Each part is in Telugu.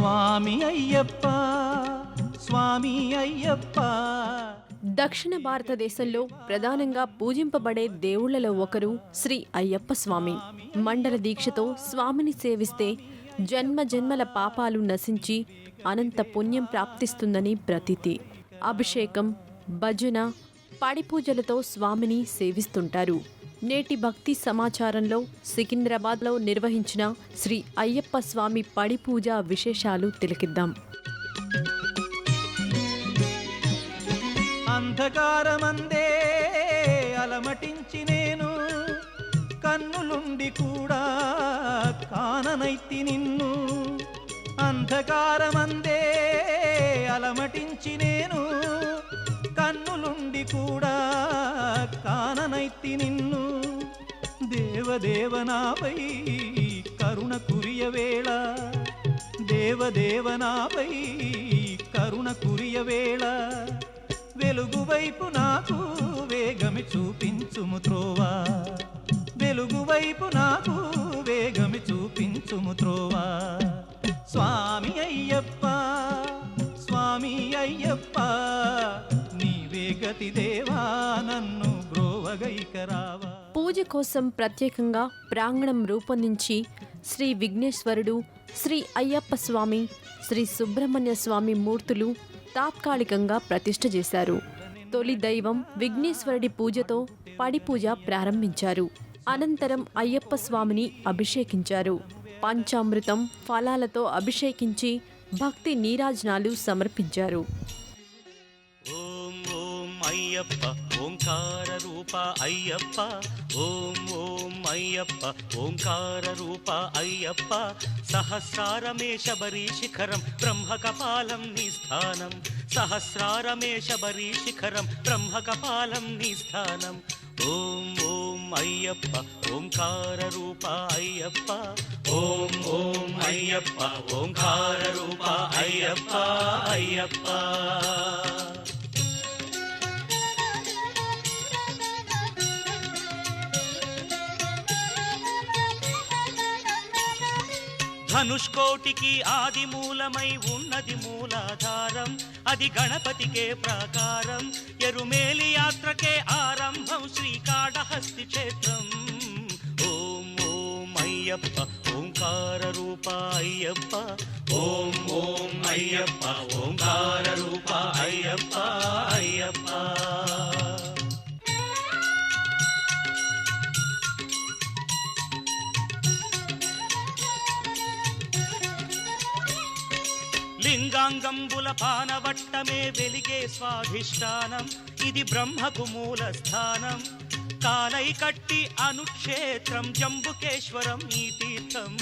స్వామి అయ్యప్ప స్వామి అయ్యప్ప. దక్షిణ భారతదేశంలో ప్రధానంగా పూజింపబడే దేవుళ్లలో ఒకరు శ్రీ అయ్యప్ప స్వామి. మండల దీక్షతో స్వామిని సేవిస్తే జన్మ జన్మల పాపాలు నశించి అనంత పుణ్యం ప్రాప్తిస్తుందని ప్రతీతి. అభిషేకం, భజన, పడిపూజలతో స్వామిని సేవిస్తుంటారు. నేటి భక్తి సమాచారంలో సికింద్రాబాద్లో నిర్వహించిన శ్రీ అయ్యప్ప స్వామి పడిపూజ విశేషాలు తిలకిద్దాం. అంధకారమందే అలమటించి నేను కన్నులుండి కూడా కాననైతి నిన్ను. అంధకారమందే అలమటించి నేను కన్నులుండి కూడా కాననైతి నిన్ను. దేవదేవనాపై కరుణ కురియవేళ, దేవదేవనాపై కరుణ కురియవేళ. వెలుగు వైపు నాకు వేగమి చూపించుము త్రోవా, వెలుగు వైపు నాకు వేగమి చూపించుము త్రోవా. స్వామి అయ్యప్ప స్వామి అయ్యప్ప, నీవే గతి దేవా నన్ను బ్రోవగైకరావా. పూజ కోసం ప్రత్యేకంగా ప్రాంగణం రూపొందించి శ్రీ విఘ్నేశ్వరుడు, శ్రీ అయ్యప్ప స్వామి, శ్రీ సుబ్రహ్మణ్య స్వామి మూర్తులు తాత్కాలికంగా ప్రతిష్ఠ చేశారు. తొలి దైవం విఘ్నేశ్వరుడి పూజతో పడి పూజ ప్రారంభించారు. అనంతరం అయ్యప్ప స్వామిని అభిషేకించారు. పంచామృతం, ఫలాలతో అభిషేకించి భక్తి నీరాజనాలు సమర్పించారు. ఓం ఓం అయ్యప్ప ఓంకార రూప అయ్యప్ప, ఓం ఓం అయ్యప్ప ఓంకార రూప అయ్యప్ప. సహస్రారమే శబరీ శిఖరం బ్రహ్మకపాలం నీ స్థానం, సహస్రారమే శబరీ శిఖరం బ్రహ్మకపాలం నీ స్థానం. ఓం ఓం అయ్యప్ప ఓంకార రూప అయ్యప్ప, ఓం ఓం అయ్యప్ప ఓంకార రూప అయ్యప్ప అయ్యప్ప. ధనుష్కోటికి ఆది మూలమై ఉన్నది మూలాధారం, అది గణపతికే ప్రాకారం. ఎరుమేలి యాత్రకే ఆరంభం శ్రీకాళహస్తి క్షేత్రం. ఓం ఓం అయ్యప్ప ఓంకార రూప అయ్యప్ప, ఓం ఓం అయ్యప్ప ఓంకార రూప అయ్యప్ప అయ్యప్ప. లింగాంగంబుల పానవట్టమే వెలిగే స్వాధిష్టానం, ఇది బ్రహ్మకు మూల స్థానం. కాలై కట్టి అనుక్షేత్రం జంబుకేశ్వరం ఈ తీర్థం.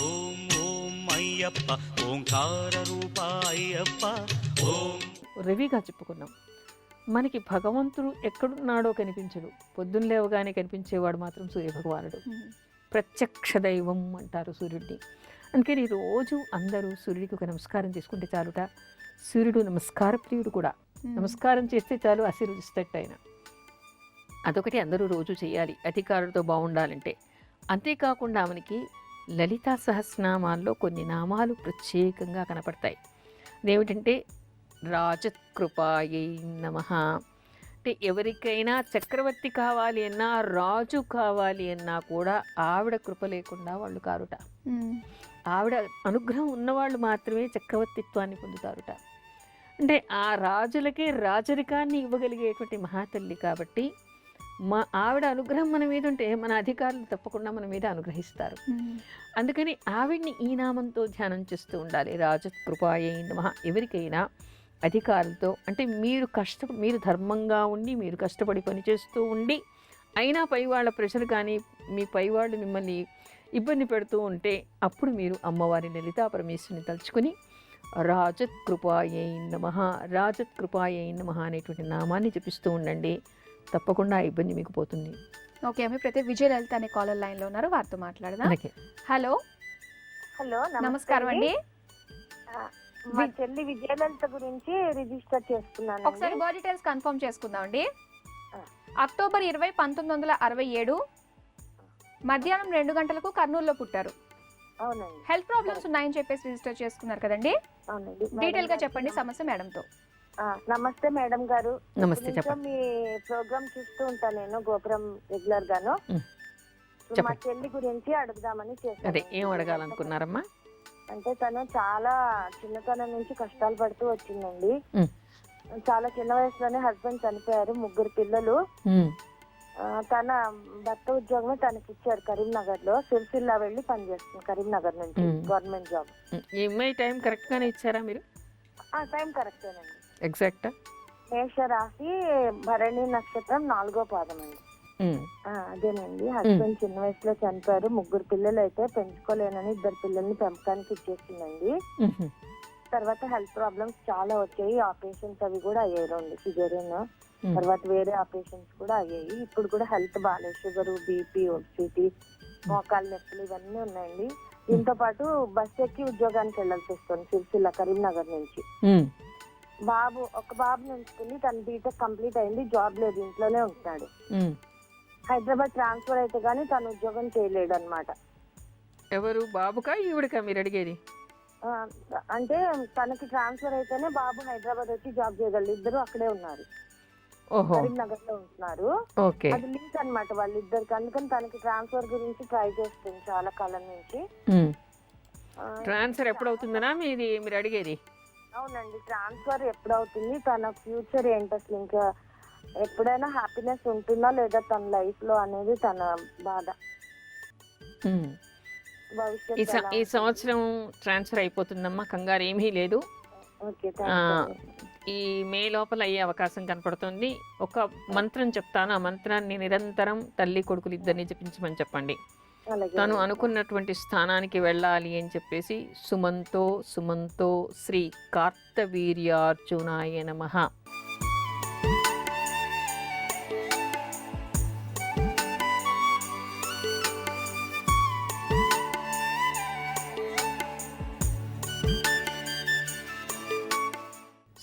ఓం ఓం అయ్యప్ప ఓంకార రూప అయ్యప్ప, ఓం. రవిగా చెప్పుకున్నాం. మనకి భగవంతుడు ఎక్కడున్నాడో కనిపించడు, పొద్దున్న లేవగానే కనిపించేవాడు మాత్రం సూర్యభగవానుడు. ప్రత్యక్ష దైవం అంటారు సూర్యుడిని. అందుకని రోజు అందరూ సూర్యుడికి ఒక నమస్కారం చేసుకుంటే చాలుట. సూర్యుడు నమస్కార ప్రియుడు కూడా. నమస్కారం చేస్తే చాలు ఆశీర్వదిస్తట్టు ఆయన. అదొకటి అందరూ రోజు చేయాలి అధికారులతో బాగుండాలంటే. అంతేకాకుండా మనకి లలితా సహస్రనామాల్లో కొన్ని నామాలు ప్రత్యేకంగా కనపడతాయి. అదేమిటంటే రాజకృపాయై నమః. అంటే ఎవరికైనా చక్రవర్తి కావాలి అన్నా, రాజు కావాలి అన్నా కూడా ఆవిడ కృప లేకుండా వాళ్ళు కారుట. ఆవిడ అనుగ్రహం ఉన్నవాళ్ళు మాత్రమే చక్రవర్తిత్వాన్ని పొందుతారుట. అంటే ఆ రాజులకే రాజరికాన్ని ఇవ్వగలిగేటువంటి మహాతల్లి కాబట్టి ఆవిడ అనుగ్రహం మన మీద ఉంటే మన అధికారులు తప్పకుండా మన మీద అనుగ్రహిస్తారు. అందుకని ఆవిడ్ని ఈ నామంతో ధ్యానం చేస్తూ ఉండాలి. రాజకృపాయై నమః. ఎవరికైనా అధికారులతో అంటే మీరు ధర్మంగా ఉండి మీరు కష్టపడి పనిచేస్తూ ఉండి అయినా పైవాళ్ళ ప్రెషర్ కానీ మీ పైవాళ్ళు మిమ్మల్ని ఇబ్బంది పెడుతూ ఉంటే అప్పుడు మీరు అమ్మవారి లలితా పరమేశ్వరిని తలుచుకుని రాజకృపాయై నమః, రాజకృపాయై నమః అనేటువంటి నామాన్ని జపిస్తూ ఉండండి. తప్పకుండా ఆ ఇబ్బంది మీకు పోతుంది. ఓకే అమ్మ. ప్రతి విజయలలిత అనే కాలర్ లైన్లో ఉన్నారు, వారితో మాట్లాడదాం. హలో హలో నమస్కారం అండి. మా చెల్లి విజయలలిత గురించి రిజిస్టర్ చేసుకున్నాను. ఒకసారి బర్త్ డీటెయిల్స్ కన్ఫర్మ్ చేసుకుందాం అండి. అక్టోబర్ 20, 1967 మధ్యాహ్నం 2 గంటలకు కర్నూలులో పుట్టారు. అవునండి. హెల్త్ ప్రాబ్లమ్స్ ఉన్నాయని చెప్పేసి రిజిస్టర్ చేసుకున్నారు కదండి. అవునండి. డీటెయిల్ గా చెప్పండి సమస్య మేడంతో. నమస్తే మేడం గారు. నమస్తే, ఎప్పటి నుంచో చెప్పండి. మీ ప్రోగ్రామ్ చూస్తూ ఉంటాను నేను గోపురం రెగ్యులర్ గాను. మా చెప్పండి. చెల్లి గురించి అడుగుదామని అదే చేశాను. ఏం అడగాలనుకున్నారమ్మా? అంటే తను చాలా చిన్నతనం నుంచి కష్టాలు పడుతూ వచ్చిందండి. ఉమ్. చాలా చిన్న వయసులోనే హస్బెండ్ చనిపోయారు, 3 పిల్లలు. ఉమ్. తన భర్త ఉద్యోగమే తనకి ఇచ్చారు కరీంనగర్ లో. సిరిసిల్ల వెళ్ళి పనిచేస్తుంది కరీంనగర్ నుంచి, గవర్నమెంట్ జాబ్. ఈ అమ్మాయి టైం కరెక్ట్గానే ఇచ్చారా మీరు? టైం కరెక్టేనండి. ఎగ్జాక్టా? మేష రాశి, భరణి నక్షత్రం, 4వ పాదం అండి. అదేనండి. హస్బెండ్ చిన్న వయసులో చనిపోయారు. 3 పిల్లలు అయితే పెంచుకోలేనని 2 పిల్లల్ని పెంపకానికి ఇచ్చేసిందండి. తర్వాత హెల్త్ ప్రాబ్లమ్స్ చాలా వచ్చాయి. ఆపరేషన్స్ అవి కూడా అయ్యాయి, 2 సిజేరియన్. తర్వాత వేరే ఆపరేషన్స్ కూడా అయ్యాయి. ఇప్పుడు కూడా హెల్త్ బాగాలేదు. షుగర్, బీపీ, ఒబిసిటీ, మోకాళ్ళ నొప్పులు ఇవన్నీ ఉన్నాయండి. దీంతో పాటు బస్ ఎక్కి ఉద్యోగానికి వెళ్ళాల్సి వస్తుంది సిరిసిల్ల కరీంనగర్ నుంచి. ఒక బాబు నుంచుకుని తన బీటెక్ కంప్లీట్ అయింది, జాబ్ లేదు, ఇంట్లోనే ఉంటున్నాడు. హైదరాబాద్ ట్రాన్స్ఫర్ అయితే గానీ తను ఉద్యోగం చేయలేడు అనమాట. ఎవరు, బాబుకా ఈవిడకా మీరు అడిగేది? అంటే తనకి ట్రాన్స్ఫర్ అయితేనే బాబు హైదరాబాద్ వచ్చి జాబ్ చేయగలరు. ఇద్దరు అక్కడే ఉన్నారు, కరీంనగర్ లో ఉంటున్నారు. అది లింక్ అనమాట వాళ్ళిద్దరికి. అందుకని తనకి ట్రాన్స్ఫర్ గురించి ట్రై చేస్తుంది చాలా కాలం నుంచి. ట్రాన్స్ఫర్ ఎప్పుడవుతుందనా మీది మీరు అడిగేది? అవునండి, ట్రాన్స్ఫర్ ఎప్పుడవుతుంది, తన ఫ్యూచర్ ఏంటి, అసలు ఇంకా ఎప్పుడైనా హ్యాపీనెస్ ఉంటుందా లేదా తన లైఫ్ లో అనేది తన బాధ. ఈ సంవత్సరం ట్రాన్స్ఫర్ అయిపోతుందమ్మా, కంగారు ఏమీ లేదు. ఈ మే లోపల అయ్యే అవకాశం కనపడుతుంది. ఒక మంత్రం చెప్తాను, ఆ మంత్రాన్ని నిరంతరం తల్లి కొడుకులు ఇద్దరిని జపించమని చెప్పండి. తను అనుకున్నటువంటి స్థానానికి వెళ్ళాలి అని చెప్పేసి సుమంతో సుమంతో శ్రీ కార్తవీర్యార్జునాయ నమః.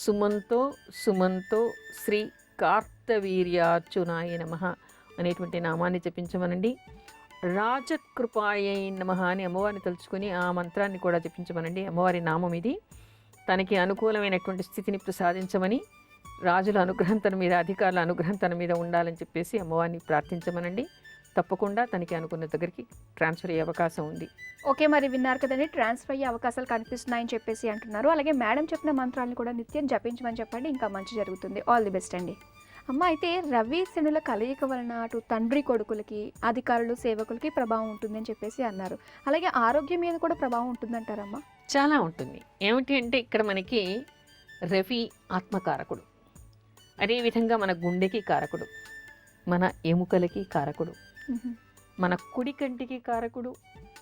సుమంతో సుమంతో శ్రీ కార్తవీర్యార్జునాయ నమః అనేటువంటి నామాన్ని జపించమనండి. రాజకృపాయ నమః అని అమ్మవారిని తలుచుకొని ఆ మంత్రాన్ని కూడా జపించమనండి. అమ్మవారి నామం ఇది. తనకి అనుకూలమైనటువంటి స్థితిని ప్రసాదించమని, రాజుల అనుగ్రహం తన మీద, అధికారుల అనుగ్రహం తన మీద ఉండాలని చెప్పేసి అమ్మవారిని ప్రార్థించమనండి. తప్పకుండా తనకి అనుకున్న దగ్గరికి ట్రాన్స్ఫర్ అయ్యే అవకాశం ఉంది. ఓకే, మరి విన్నారు కదండి, ట్రాన్స్ఫర్ అయ్యే అవకాశాలు కనిపిస్తున్నాయని చెప్పేసి అంటున్నారు. అలాగే మేడం చెప్పిన మంత్రాలను కూడా నిత్యం జపించమని చెప్పండి, ఇంకా మంచి జరుగుతుంది. ఆల్ ది బెస్ట్ అండి. అమ్మ, అయితే రవి శనుల కలయిక వలన అటు తండ్రి కొడుకులకి, అధికారులు, సేవకులకి ప్రభావం ఉంటుందని చెప్పేసి అన్నారు. అలాగే ఆరోగ్యం మీద కూడా ప్రభావం ఉంటుందంటారమ్మా? చాలా ఉంటుంది. ఏమిటి అంటే ఇక్కడ మనకి రవి ఆత్మకారకుడు, అదేవిధంగా మన గుండెకి కారకుడు, మన ఎముకలకి కారకుడు, మన కుడి కంటికి కారకుడు,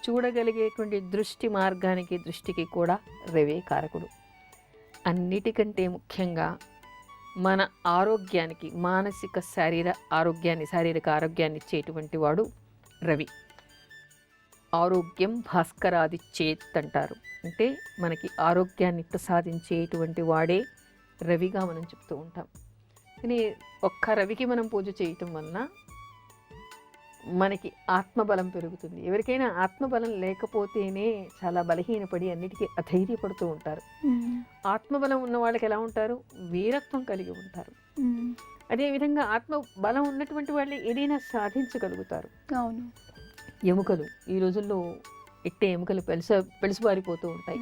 చూడగలిగేటువంటి దృష్టి మార్గానికి, దృష్టికి కూడా రవే కారకుడు. అన్నిటికంటే ముఖ్యంగా మన ఆరోగ్యానికి, మానసిక శారీరక ఆరోగ్యాన్ని ఇచ్చేటువంటి వాడు రవి. ఆరోగ్యం భాస్కరాది చేత్ అంటారు. అంటే మనకి ఆరోగ్యాన్ని ప్రసాదించేటువంటి వాడే రవిగా మనం చెప్తూ ఉంటాం. కానీ ఒక్క రవికి మనం పూజ చేయటం వలన మనకి ఆత్మబలం పెరుగుతుంది. ఎవరికైనా ఆత్మబలం లేకపోతేనే చాలా బలహీనపడి అన్నిటికీ అధైర్యపడుతూ ఉంటారు. ఆత్మబలం ఉన్న వాళ్ళకి ఎలా ఉంటారు? వీరత్వం కలిగి ఉంటారు. అదేవిధంగా ఆత్మబలం ఉన్నటువంటి వాళ్ళు ఏదైనా సాధించగలుగుతారు. అవును. ఎముకలు ఈ రోజుల్లో ఇట్టే ఎముకలు పెలుసుబారిపోతూ ఉంటాయి.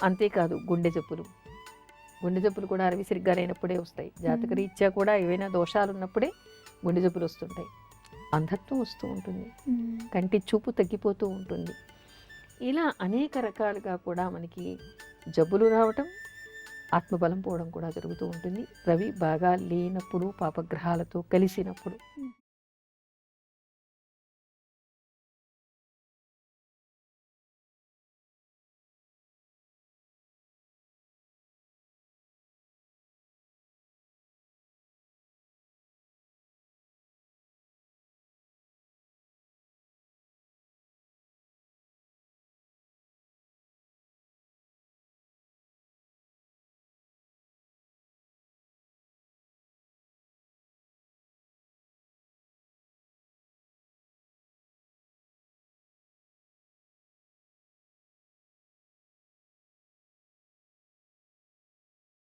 అంతేకాదు గుండె జబ్బులు కూడా అరవి సరిగ్గా లేనప్పుడే వస్తాయి. జాతక రీత్యా కూడా ఏవైనా దోషాలు ఉన్నప్పుడే గుండె జబ్బులు వస్తుంటాయి. అంధత్వం వస్తూ ఉంటుంది, కంటి చూపు తగ్గిపోతూ ఉంటుంది. ఇలా అనేక రకాలుగా కూడా మనకి జబ్బులు రావటం, ఆత్మబలం పోవడం కూడా జరుగుతూ ఉంటుంది. రవి బాగా లేనప్పుడు, పాపగ్రహాలతో కలిసినప్పుడు.